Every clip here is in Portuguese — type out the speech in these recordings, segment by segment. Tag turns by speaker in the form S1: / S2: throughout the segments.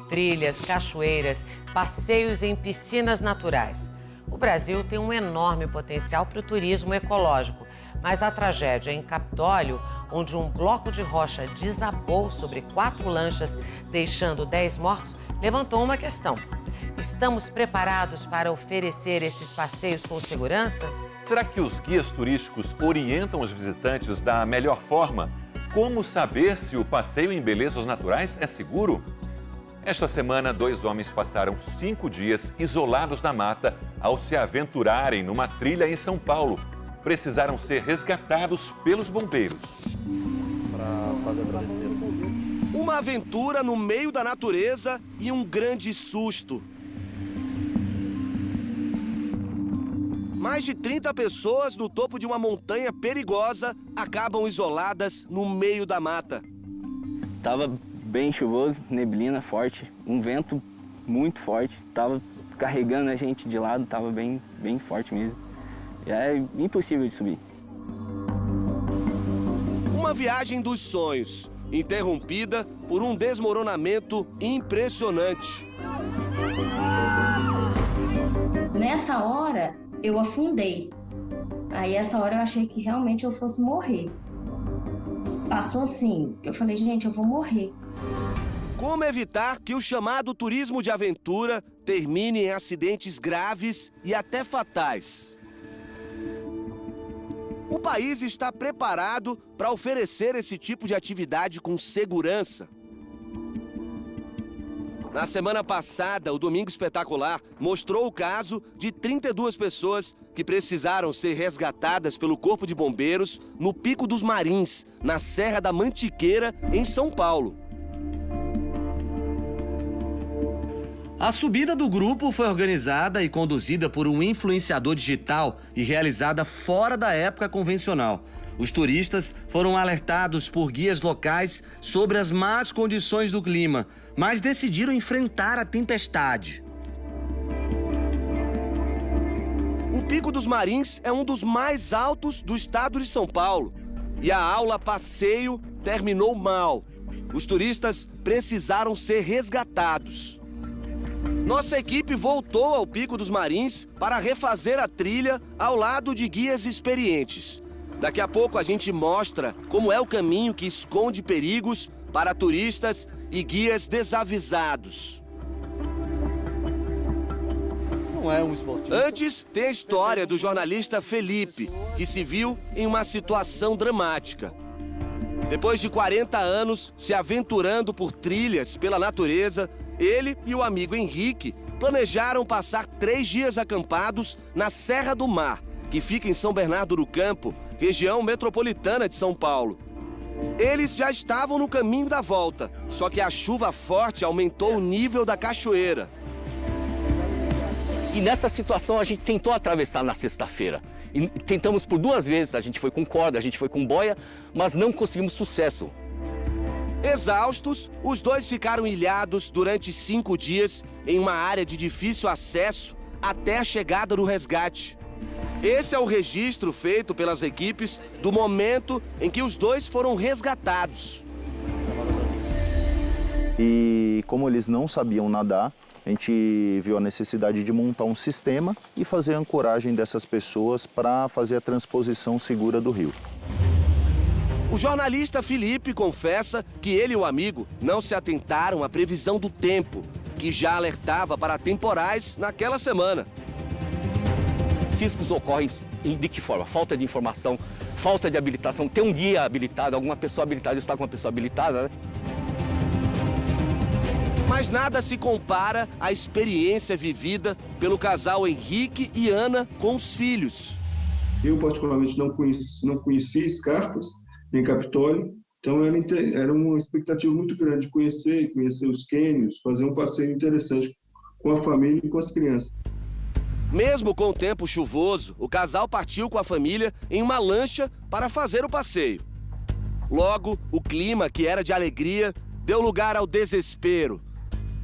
S1: Trilhas, cachoeiras, passeios em piscinas naturais. O Brasil tem um enorme potencial para o turismo ecológico, mas a tragédia em Capitólio, onde um bloco de rocha desabou sobre 4 lanchas, deixando 10 mortos, levantou uma questão. Estamos preparados para oferecer esses passeios com segurança?
S2: Será que os guias turísticos orientam os visitantes da melhor forma? Como saber se o passeio em belezas naturais é seguro? Esta semana, 2 homens passaram 5 dias isolados na mata ao se aventurarem numa trilha em São Paulo. Precisaram ser resgatados pelos bombeiros.
S3: Uma aventura no meio da natureza e um grande susto. Mais de 30 pessoas no topo de uma montanha perigosa acabam isoladas no meio da mata.
S4: Tava bem chuvoso, neblina forte, um vento muito forte. Tava carregando a gente de lado, tava bem forte mesmo. É impossível de subir.
S3: Uma viagem dos sonhos, interrompida por um desmoronamento impressionante.
S5: Nessa hora, eu afundei. Aí, essa hora, eu achei que realmente eu fosse morrer. Passou assim, eu falei, gente, eu vou morrer.
S3: Como evitar que o chamado turismo de aventura termine em acidentes graves e até fatais? O país está preparado para oferecer esse tipo de atividade com segurança. Na semana passada, o Domingo Espetacular mostrou o caso de 32 pessoas que precisaram ser resgatadas pelo Corpo de Bombeiros no Pico dos Marins, na Serra da Mantiqueira, em São Paulo.
S6: A subida do grupo foi organizada e conduzida por um influenciador digital e realizada fora da época convencional. Os turistas foram alertados por guias locais sobre as más condições do clima, mas decidiram enfrentar a tempestade.
S3: O Pico dos Marins é um dos mais altos do estado de São Paulo. E a aula passeio terminou mal. Os turistas precisaram ser resgatados. Nossa equipe voltou ao Pico dos Marins para refazer a trilha ao lado de guias experientes. Daqui a pouco a gente mostra como é o caminho que esconde perigos para turistas e guias desavisados.
S7: Não é um esportivo.
S3: Antes, tem a história do jornalista Felipe, que se viu em uma situação dramática. Depois de 40 anos se aventurando por trilhas pela natureza, ele e o amigo Henrique planejaram passar 3 dias acampados na Serra do Mar, que fica em São Bernardo do Campo, região metropolitana de São Paulo. Eles já estavam no caminho da volta, só que a chuva forte aumentou o nível da cachoeira.
S7: E nessa situação a gente tentou atravessar na sexta-feira. E tentamos por 2 vezes, a gente foi com corda, a gente foi com boia, mas não conseguimos sucesso.
S3: Exaustos, os dois ficaram ilhados durante 5 dias em uma área de difícil acesso até a chegada do resgate. Esse é o registro feito pelas equipes do momento em que os dois foram resgatados.
S8: E como eles não sabiam nadar, a gente viu a necessidade de montar um sistema e fazer a ancoragem dessas pessoas para fazer a transposição segura do rio.
S3: O jornalista Felipe confessa que ele e o amigo não se atentaram à previsão do tempo, que já alertava para temporais naquela semana.
S7: Riscos ocorrem de que forma? Falta de informação, falta de habilitação. Ter um guia habilitado, alguma pessoa habilitada, está com uma pessoa habilitada, né?
S3: Mas nada se compara à experiência vivida pelo casal Henrique e Ana com os filhos.
S9: Eu, particularmente, não conhecia Escarpas, nem Capitólio, então era uma expectativa muito grande de conhecer os cânions, fazer um passeio interessante com a família e com as crianças.
S3: Mesmo com o tempo chuvoso, o casal partiu com a família em uma lancha para fazer o passeio. Logo, o clima, que era de alegria, deu lugar ao desespero.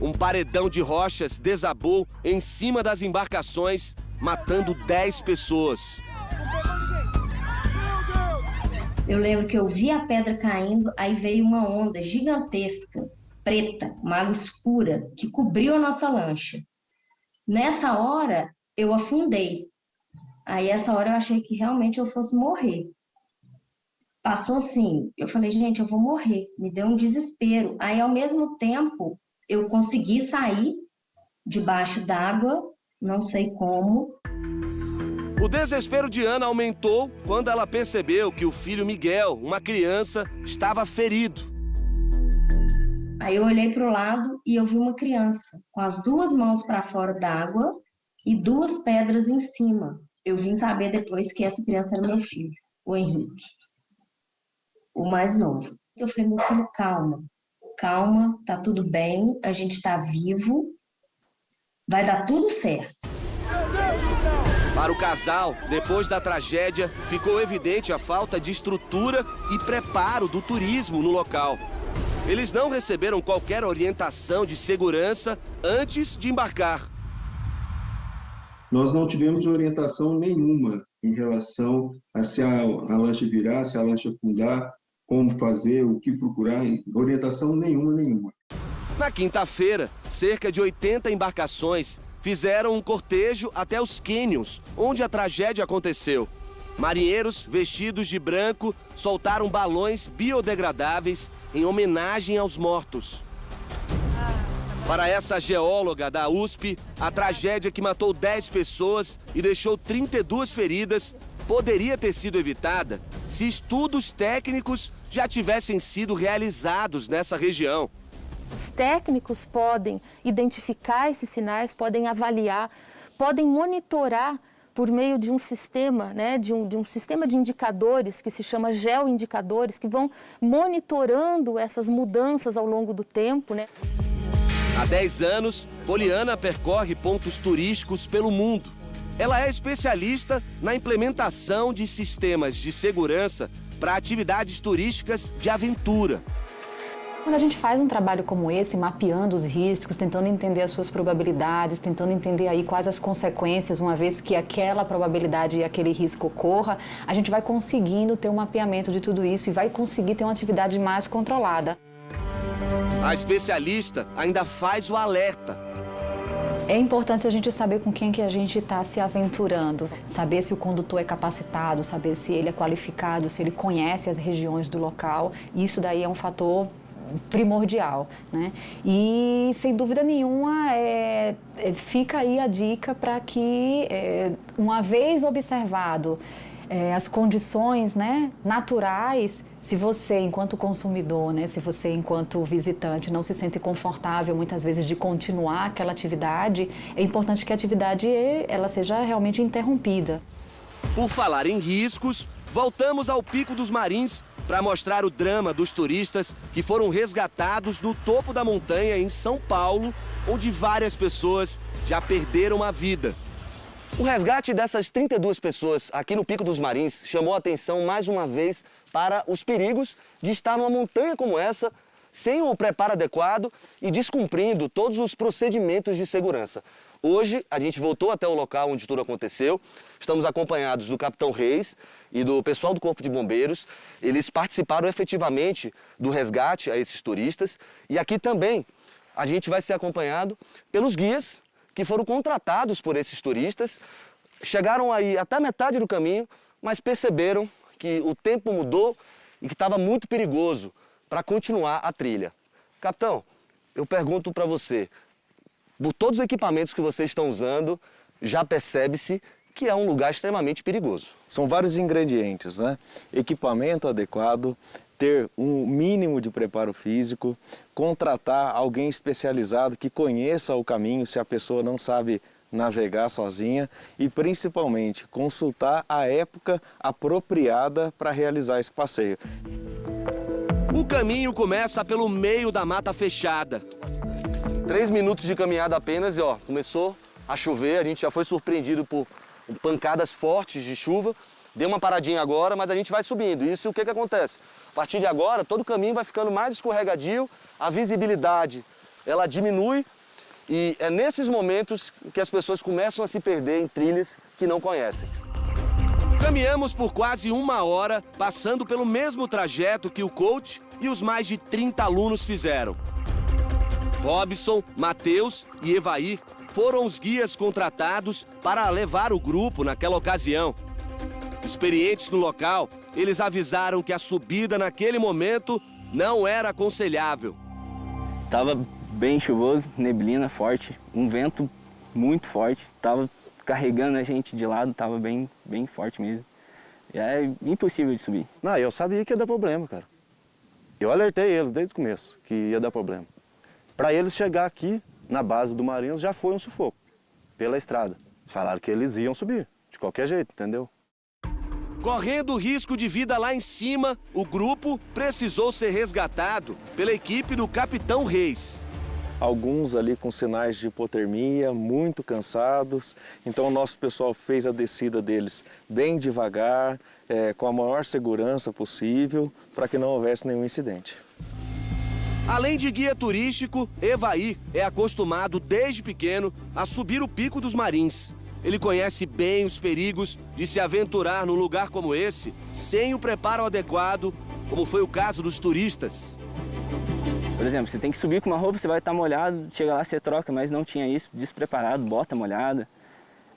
S3: Um paredão de rochas desabou em cima das embarcações, matando 10 pessoas.
S5: Eu lembro que eu vi a pedra caindo, aí veio uma onda gigantesca. preta, uma água escura, que cobriu a nossa lancha. Nessa hora, eu afundei. Aí, essa hora, eu achei que realmente eu fosse morrer. Passou assim, eu falei, gente, eu vou morrer. Me deu um desespero. Aí, ao mesmo tempo, eu consegui sair debaixo d'água, não sei como.
S3: O desespero de Ana aumentou quando ela percebeu que o filho Miguel, uma criança, estava ferido.
S5: Aí eu olhei para o lado e eu vi uma criança com as duas mãos para fora d'água e duas pedras em cima. Eu vim saber depois que essa criança era meu filho, o Henrique, o mais novo. Eu falei, meu filho, calma, calma, tá tudo bem, a gente está vivo, vai dar tudo certo.
S3: Para o casal, depois da tragédia, ficou evidente a falta de estrutura e preparo do turismo no local. Eles não receberam qualquer orientação de segurança antes de embarcar.
S9: Nós não tivemos orientação nenhuma em relação a se a lancha virar, se a lancha afundar, como fazer, o que procurar, orientação nenhuma.
S3: Na quinta-feira, cerca de 80 embarcações fizeram um cortejo até os cânions, onde a tragédia aconteceu. Marinheiros vestidos de branco soltaram balões biodegradáveis em homenagem aos mortos. Para essa geóloga da USP, a tragédia que matou 10 pessoas e deixou 32 feridas poderia ter sido evitada se estudos técnicos já tivessem sido realizados nessa região.
S10: Os técnicos podem identificar esses sinais, podem avaliar, podem monitorar por meio de um sistema, de um sistema de indicadores que se chama geoindicadores, que vão monitorando essas mudanças ao longo do tempo.
S3: Há 10 anos, Poliana percorre pontos turísticos pelo mundo. Ela é especialista na implementação de sistemas de segurança para atividades turísticas de aventura.
S11: Quando a gente faz um trabalho como esse, mapeando os riscos, tentando entender as suas probabilidades, tentando entender aí quais as consequências, uma vez que aquela probabilidade e aquele risco ocorra, a gente vai conseguindo ter um mapeamento de tudo isso e vai conseguir ter uma atividade mais controlada.
S3: A especialista ainda faz o alerta.
S11: É importante a gente saber com quem que a gente está se aventurando, saber se o condutor é capacitado, saber se ele é qualificado, se ele conhece as regiões do local. Isso daí é um fator primordial, E, sem dúvida nenhuma, fica aí a dica para que, uma vez observado as condições naturais, se você, enquanto consumidor, se você, enquanto visitante, não se sente confortável, muitas vezes, de continuar aquela atividade, é importante que a atividade ela seja realmente interrompida.
S3: Por falar em riscos, voltamos ao Pico dos Marins para mostrar o drama dos turistas que foram resgatados no topo da montanha em São Paulo, onde várias pessoas já perderam a vida.
S4: O resgate dessas 32 pessoas aqui no Pico dos Marins chamou a atenção mais uma vez para os perigos de estar numa montanha como essa, sem o preparo adequado e descumprindo todos os procedimentos de segurança. Hoje, a gente voltou até o local onde tudo aconteceu. Estamos acompanhados do Capitão Reis e do pessoal do Corpo de Bombeiros. Eles participaram efetivamente do resgate a esses turistas. E aqui também a gente vai ser acompanhado pelos guias que foram contratados por esses turistas. Chegaram aí até metade do caminho, mas perceberam que o tempo mudou e que estava muito perigoso para continuar a trilha. Capitão, eu pergunto para você, por todos os equipamentos que vocês estão usando, já percebe-se que é um lugar extremamente perigoso.
S12: São vários ingredientes, Equipamento adequado, ter um mínimo de preparo físico, contratar alguém especializado que conheça o caminho se a pessoa não sabe navegar sozinha e, principalmente, consultar a época apropriada para realizar esse passeio.
S3: O caminho começa pelo meio da mata fechada.
S4: 3 minutos de caminhada apenas e começou a chover, a gente já foi surpreendido por pancadas fortes de chuva. Deu uma paradinha agora, mas a gente vai subindo. Isso o que acontece? A partir de agora, todo o caminho vai ficando mais escorregadio, a visibilidade ela diminui e é nesses momentos que as pessoas começam a se perder em trilhas que não conhecem.
S3: Caminhamos por quase 1 hora, passando pelo mesmo trajeto que o coach e os mais de 30 alunos fizeram. Robson, Matheus e Evair foram os guias contratados para levar o grupo naquela ocasião. Experientes no local, eles avisaram que a subida naquele momento não era aconselhável.
S4: Tava bem chuvoso, neblina forte, um vento muito forte, tava carregando a gente de lado, tava bem forte mesmo. E é impossível de subir.
S12: Não, eu sabia que ia dar problema, cara. Eu alertei eles desde o começo que ia dar problema. Para eles chegar aqui na base do Marinhos já foi um sufoco pela estrada. Eles falaram que eles iam subir, de qualquer jeito, entendeu?
S3: Correndo risco de vida lá em cima, o grupo precisou ser resgatado pela equipe do Capitão Reis.
S12: Alguns ali com sinais de hipotermia, muito cansados. Então o nosso pessoal fez a descida deles bem devagar, com a maior segurança possível, para que não houvesse nenhum incidente.
S3: Além de guia turístico, Evair é acostumado desde pequeno a subir o Pico dos Marins. Ele conhece bem os perigos de se aventurar num lugar como esse, sem o preparo adequado, como foi o caso dos turistas.
S4: Por exemplo, você tem que subir com uma roupa, você vai estar molhado, chega lá, você troca, mas não tinha isso, despreparado, bota molhada,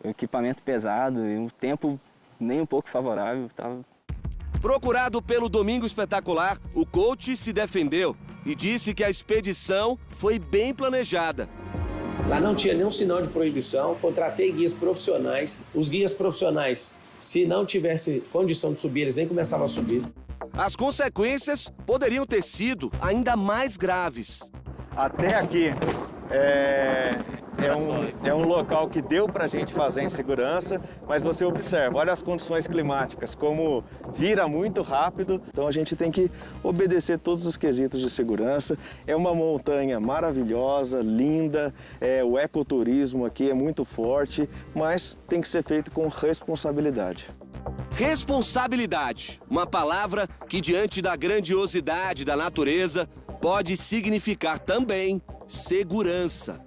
S4: equipamento pesado e um tempo nem um pouco favorável.
S3: Procurado pelo Domingo Espetacular, o coach se defendeu e disse que a expedição foi bem planejada.
S13: Lá não tinha nenhum sinal de proibição, contratei guias profissionais. Os guias profissionais, se não tivessem condição de subir, eles nem começavam a subir.
S3: As consequências poderiam ter sido ainda mais graves.
S12: Até aqui é um local que deu para a gente fazer em segurança, mas você observa, olha as condições climáticas, como vira muito rápido, então a gente tem que obedecer todos os quesitos de segurança. É uma montanha maravilhosa, linda, o ecoturismo aqui é muito forte, mas tem que ser feito com responsabilidade.
S3: Responsabilidade, uma palavra que diante da grandiosidade da natureza pode significar também segurança.